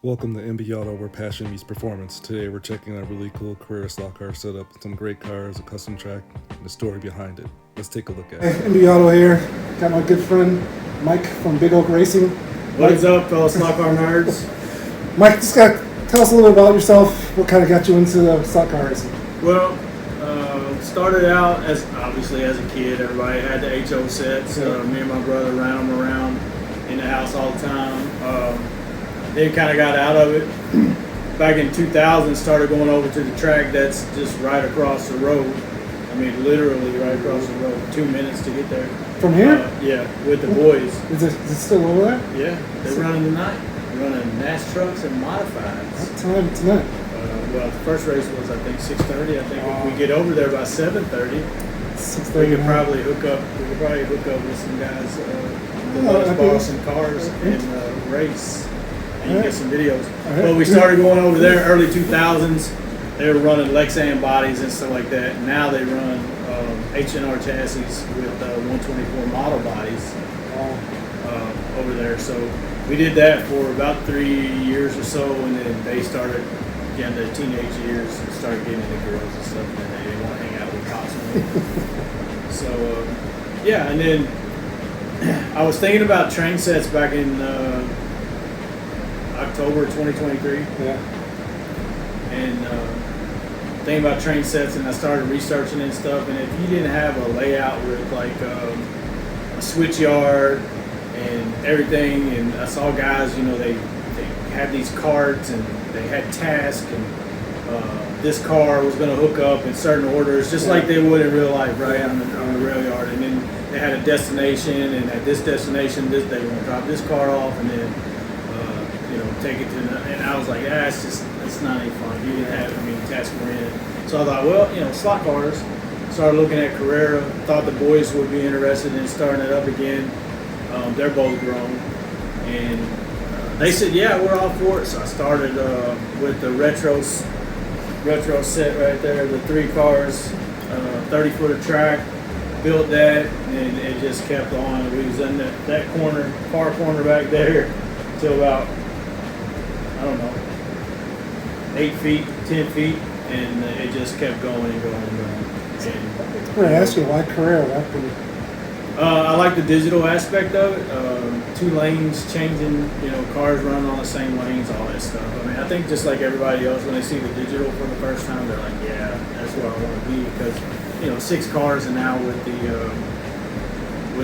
Welcome to MBAUTO, where passion meets performance. Today we're checking out a really cool Carrera slot car setup, some great cars, a custom track, and the story behind it. Let's take a look at it. Hey, MBAUTO here. Got my good friend Mike from Big Oak Racing. What is up, fellow slot car nerds? Mike, just tell us a little about yourself. What kind of got you into slot car racing? Well, started out as a kid. Everybody had the HO sets. Me and my brother ran them around in the house all the time. Then kind of got out of it. Back in 2000, started going over to the track that's just right across the road. I mean, literally right across the road. 2 minutes to get there. From here? Yeah, with the boys. Is it still over there? Yeah, they're running tonight. They're running NAS trucks and modifieds. What time tonight? Well, the first race was, I think, 6:30. I think if we get over there by 7:30, 6:30. we could probably hook up. with some guys that let us borrow some cars and race, and you get some videos. But we started going over there early 2000s. They were running Lexan bodies and stuff like that. Now they run H&R chassis with 124 model bodies over there. So we did that for about 3 years or so, and then they started getting the teenage years and started getting into girls and stuff, and they didn't want to hang out with cops anymore. So yeah, and then I was thinking about train sets back in October 2023. Yeah. And thinking about train sets, and I started researching and stuff. And if you didn't have a layout with like a switch yard and everything, and I saw guys, they had these cards and they had tasks, and this car was going to hook up in certain orders, just like they would in real life, right, on the rail yard. And then they had a destination, and at this destination, they were going to drop this car off, and then take it to. And I was like, it's not any fun. You didn't have task oriented. So I thought, well, slot cars. Started looking at Carrera. Thought the boys would be interested in starting it up again. They're both grown, and they said, yeah, we're all for it. So I started with the retro set right there, the 3 cars, 30-footer track, built that, and it just kept on. We was in that corner, far corner back there, till about, 8 feet, 10 feet, and it just kept going and going and going. I'm going to ask you, why Carrera? I like the digital aspect of it. 2 lanes changing, cars running on the same lanes, all that stuff. I think just like everybody else, when they see the digital for the first time, they're like, yeah, that's where I want to be. Because 6 cars, and now with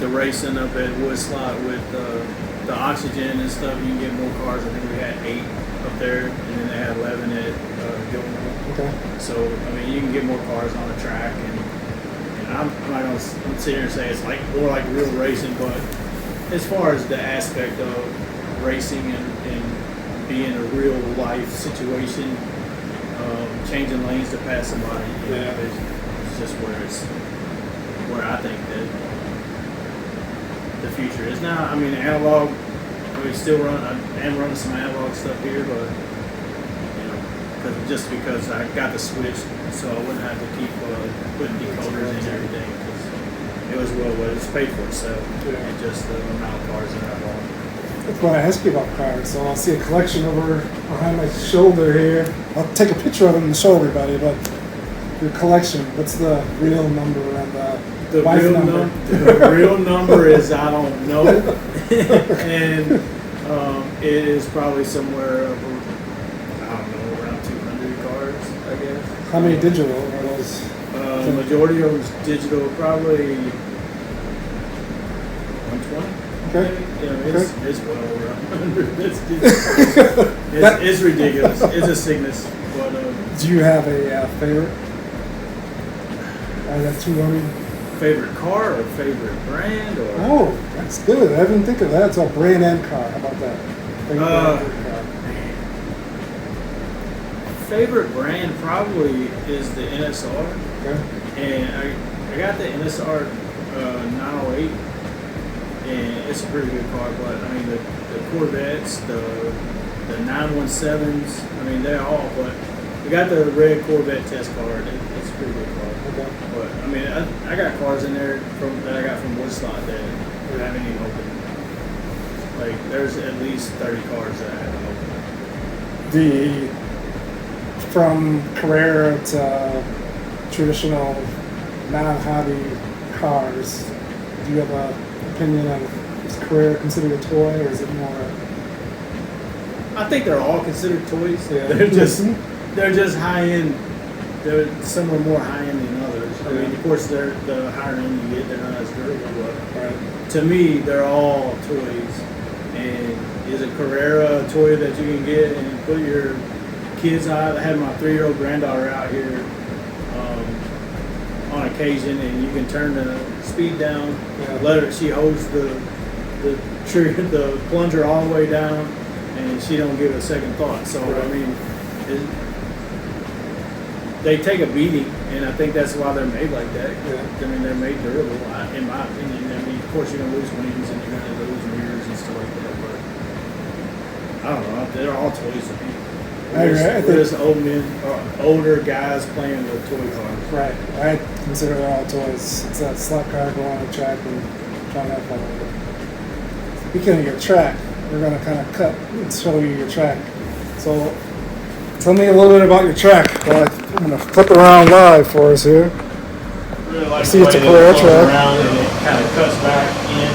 the racing up at Woodslot with the oxygen and stuff, you can get more cars. I think we had 8 up there, and then they had 11 at Gilmore. Okay. So you can get more cars on the track, and I'm not going to sit here and say it's more like real racing, but as far as the aspect of racing and being a real life situation, changing lanes to pass somebody, it's just where I think that the future is now. Analog. I am running some analog stuff here, but because I got the switch, so I wouldn't have to keep putting decoders in everything. It was it's paid for itself, and just the amount of cars that I bought. That's why I asked you about cars. So I'll see a collection over behind my shoulder here. I'll take a picture of them and show everybody, but your collection, what's the real number and the wife number? The real number is I don't know. And it is probably somewhere around 200 cars, I guess. How many digital are those? The majority of them is digital, probably 120. Okay. It's well over 100. It's ridiculous. It's a sickness. But do you have a favorite? Out of that 200? Favorite car or favorite brand? Or? Oh, that's good. I didn't think of that. It's a brand and car. How about that? Favorite brand probably is the NSR. Okay. And I got the NSR 908, and it's a pretty good car. But the Corvettes, the 917s, they're all. But we got the red Corvette test car. It's a pretty good car. Okay. But I got cars in there that I got from Woodslot that haven't even opened. There's at least 30 cars that I haven't opened. the from Carrera to traditional non-hobby cars, do you have an opinion on is Carrera considered a toy, or is it more? I think they're all considered toys. Yeah. They're just high end. They're some are more high end than others. I mean, of course, they're the higher end you get, they're not as durable. But Right. to me, they're all toys. And is a Carrera a toy that you can get and put your kids out? I had my 3-year-old granddaughter out here on occasion, and you can turn the speed down. Yeah. Let her. She holds the plunger all the way down, and she don't give it a second thought. So Right. I mean, they take a beating, and I think that's why they're made like that. Yeah. I mean, they're made durable, in my opinion. I mean, of course, you're gonna lose wings and you're gonna lose mirrors and stuff like that, but I don't know. They're all toys to me. I agree. I We're think- just old men, or older guys playing with toy cars. Right. I consider they're all toys. It's a slot car going on the track and trying to have fun with it. Speaking of your track, we're going to kind of cut and show you your track. So tell me a little bit about your track. I'm going to flip around live for us here. Really like See, the it's way a that Carrera it goes track. around and it kind of cuts back in.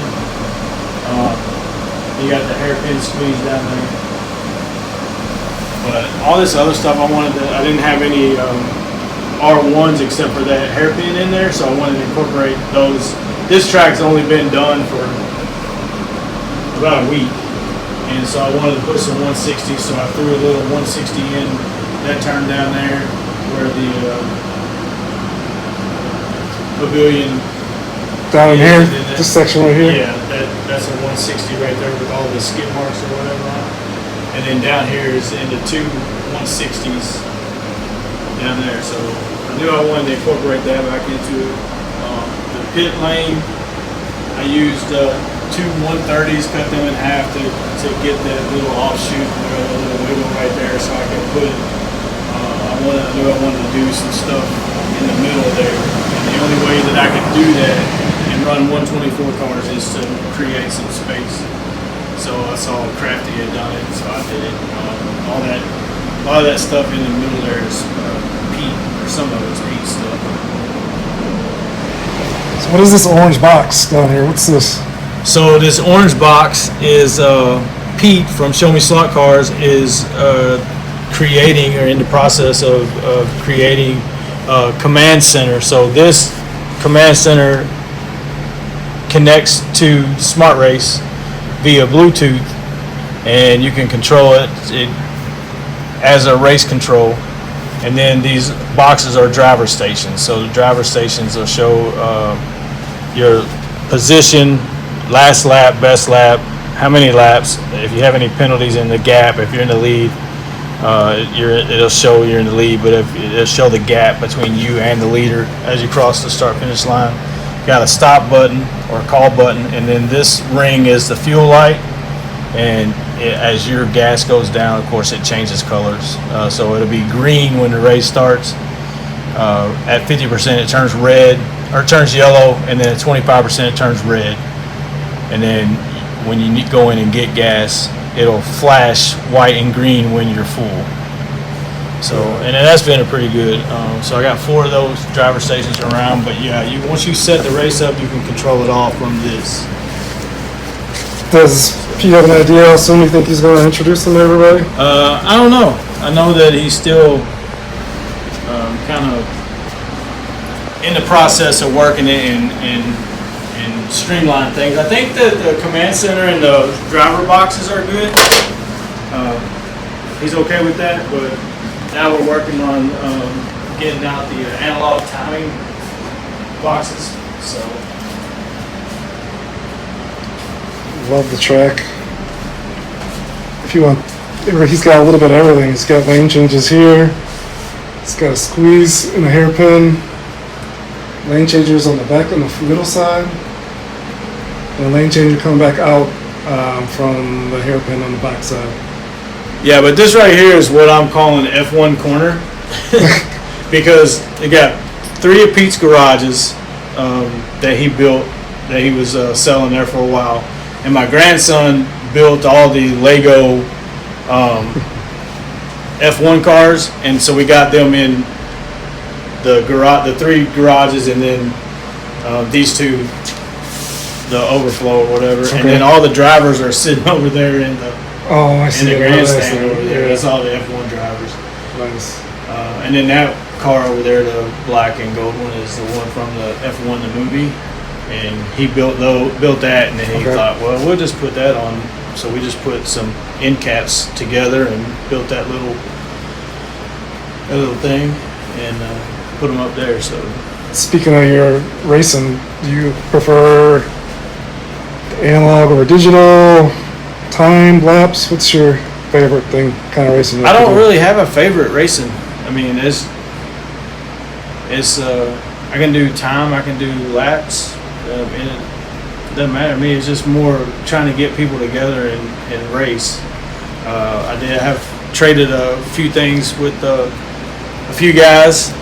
You got the hairpin squeeze down there. But all this other stuff, I didn't have any R1s except for that hairpin in there, so I wanted to incorporate those. This track's only been done for about a week, and so I wanted to put some 160, so I threw a little 160 in that turn down there where the pavilion. Down in here, and then this section right here. Yeah, that's a 160 right there with all the skid marks or whatever on it. And then down here is into two 160s down there. So I knew I wanted to incorporate that back into it. The pit lane, I used two 130s, cut them in half to get that little offshoot, a little wiggle right there, so I could put. I knew I wanted to do some stuff in the middle there. And the only way that I could do that and run 124 cars is to create some space. So I saw Crafty had done it, so I did it. A lot of that stuff in the middle there is peat, or some of it's peat stuff. So what is this orange box down here? What's this? So this orange box is Pete from Show Me Slot Cars is creating, or in the process of creating a command center. So this command center connects to Smart Race via Bluetooth, and you can control it as a race control. And then these boxes are driver stations. So the driver stations will show your position, last lap, best lap, how many laps, if you have any penalties in the gap, if you're in the lead, it'll show you're in the lead, but it'll show the gap between you and the leader as you cross the start finish line. Got a stop button or a call button, and then this ring is the fuel light, and as your gas goes down, of course, it changes colors. So it'll be green when the race starts. At 50% it turns red, or turns yellow, and then at 25% it turns red. And then when you go in and get gas, it'll flash white and green when you're full. So, and that's been a pretty good. So I got 4 of those driver stations around, but yeah, once you set the race up, you can control it all from this. Does Pete have an idea how soon you think he's going to introduce them to everybody? I don't know. I know that he's still kind of in the process of working it and streamline things. I think that the command center and the driver boxes are good. He's okay with that, but now we're working on getting out the analog timing boxes. So Love the track. If you want, he's got a little bit of everything. He's got lane changes here. He's got a squeeze and a hairpin. Lane changers on the back on the middle side. And a lane changer coming back out from the hairpin on the back side. yeah, but this right here is what I'm calling F1 corner because they got 3 of Pete's garages that he built, that he was selling there for a while. And my grandson built all the Lego F1 cars, and so we got them in the garage, the 3 garages, and then these 2, the overflow or whatever, and then all the drivers are sitting over there in the I see the it. grandstand over there. That's all the F1 drivers. Nice. And then that car over there, the black and gold one, is the one from the F1 the movie, and he built that, and then he thought, well, we'll just put that on. So we just put some end caps together and built that little thing and put them up there. So Speaking of your racing, do you prefer analog or digital, time lapse? What's your favorite thing, kind of racing? I don't really have a favorite racing. I mean, it's I can do time, I can do laps, and it doesn't matter to me. It's just more trying to get people together and race. I have traded a few things with a few guys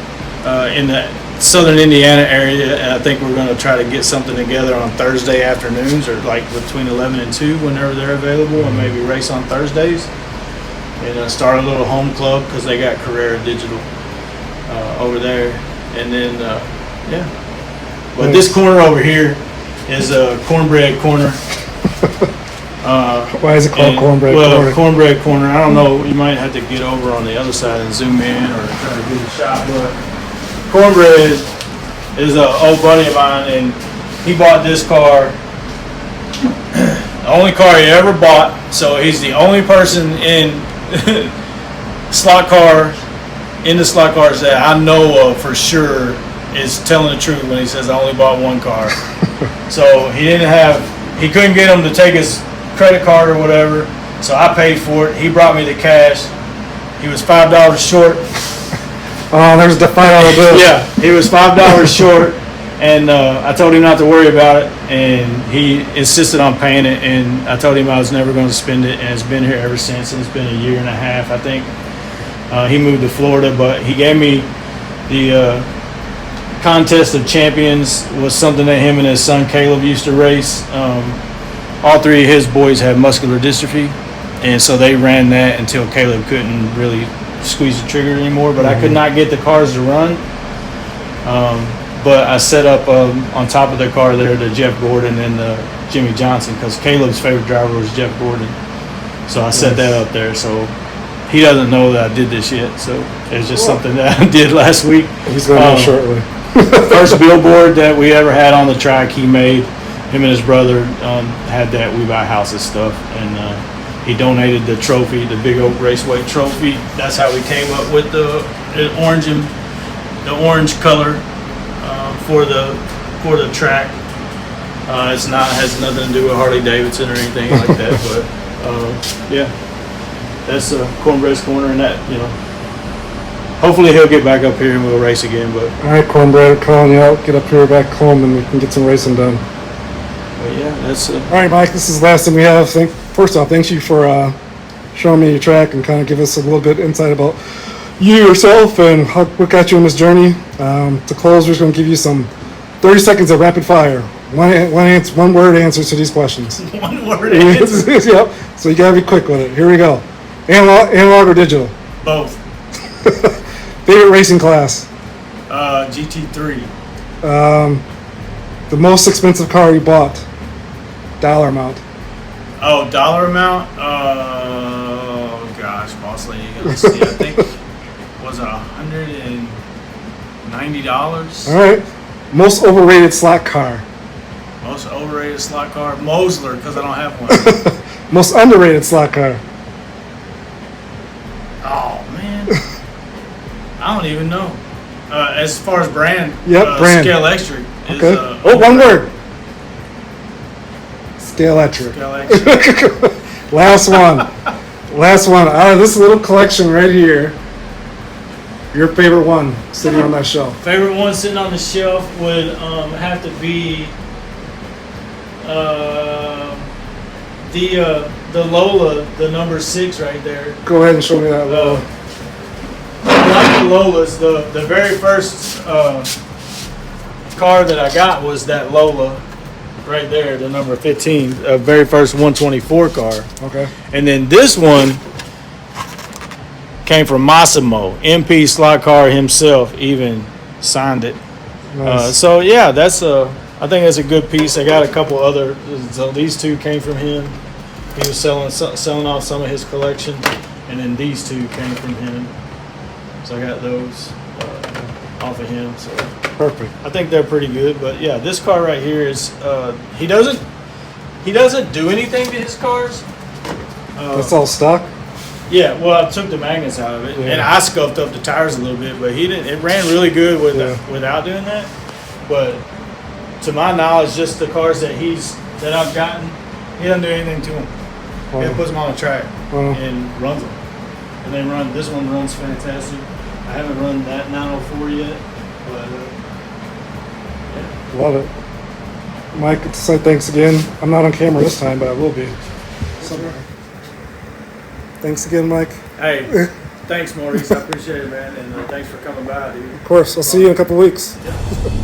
in the southern Indiana area, and I think we're going to try to get something together on Thursday afternoons, or like between 11 and 2 whenever they're available, and maybe race on Thursdays, and start a little home club because they got Carrera Digital over there. And then but this corner over here is a cornbread corner. Why is it called cornbread corner? Well, cornbread corner, I don't know, you might have to get over on the other side and zoom in or try to get a shot, but cornbread is an old buddy of mine, and he bought this car, the only car he ever bought, so he's the only person in the slot cars that I know of for sure is telling the truth when he says I only bought one car. So he couldn't get him to take his credit card or whatever, so I paid for it. He brought me the cash. He was $5 short. Oh, there's the $5 bill. Yeah, he was $5 short, and I told him not to worry about it, and he insisted on paying it, and I told him I was never going to spend it, and it's been here ever since, and it's been a year and a half, I think. He moved to Florida, but he gave me the Contest of Champions, was something that him and his son Caleb used to race. All 3 of his boys have muscular dystrophy, and so they ran that until Caleb couldn't really squeeze the trigger anymore, but I could not get the cars to run. But I set up on top of their car there the Jeff Gordon and the Jimmy Johnson, because Caleb's favorite driver was Jeff Gordon. So I set that up there. So he doesn't know that I did this yet. So it's just something that I did last week. He's going to know shortly. First billboard that we ever had on the track, he made. Him and his brother had that We Buy Houses stuff, and he donated the trophy, the Big Oak Raceway trophy. That's how we came up with the orange color for the track. Has nothing to do with Harley Davidson or anything like that, but that's Cornbread's Corner, and that, hopefully he'll get back up here and we'll race again. But all right, Cornbread, we're calling you out. Get up here back home, and we can get some racing done. But yeah, that's all right, Mike. This is the last thing we have. First off, thanks you for showing me your track and kind of give us a little bit insight about you yourself and what got you on this journey. To close, we're just going to give you some 30 seconds of rapid fire. One word answers to these questions. One word answer. Yep. So you gotta be quick with it. Here we go. Analog or digital? Both. Favorite racing class? GT3. The most expensive car you bought? Dollar amount. Oh, dollar amount? Oh gosh, boss lady. Let's see. I think was it $190. All right. Most overrated slot car? Most overrated slot car? Mosler, because I don't have one. Most underrated slot car? Oh man, I don't even know. As far as brand, brand. Scale Electric. Okay. One word. Scale Electric. Scale Electric. Last one. Out of this little collection right here, your favorite one sitting on that shelf? Favorite one sitting on the shelf would have to be the Lola, the number 6 right there. Go ahead and show me that Lola. I like the Lolas. The very first car that I got was that Lola right there, the number 15, very first 124 car. Okay. And then this one Came from Massimo, MP slot car himself, even signed it. Nice. So yeah, that's I think that's a good piece. I got a couple other. So these two came from him. He was selling off some of his collection, and then these two came from him. So I got those off of him. So Perfect. I think they're pretty good. But yeah, this car right here is he doesn't do anything to his cars. That's all stock. Yeah, well, I took the magnets out of it, Yeah. and I scuffed up the tires a little bit, but he didn't. It ran really good without doing that. But to my knowledge, just the cars that I've gotten, he doesn't do anything to them. Wow. He puts them on the track Wow. and runs them, and they run. This one runs fantastic. I haven't run that 904 yet, but yeah. Love it. Mike, to say thanks again. I'm not on camera this time, but I will be. Thanks again, Mike. Hey, thanks, Maurice. I appreciate it, man, and thanks for coming by, dude. Of course. I'll see you in a couple weeks. Yeah.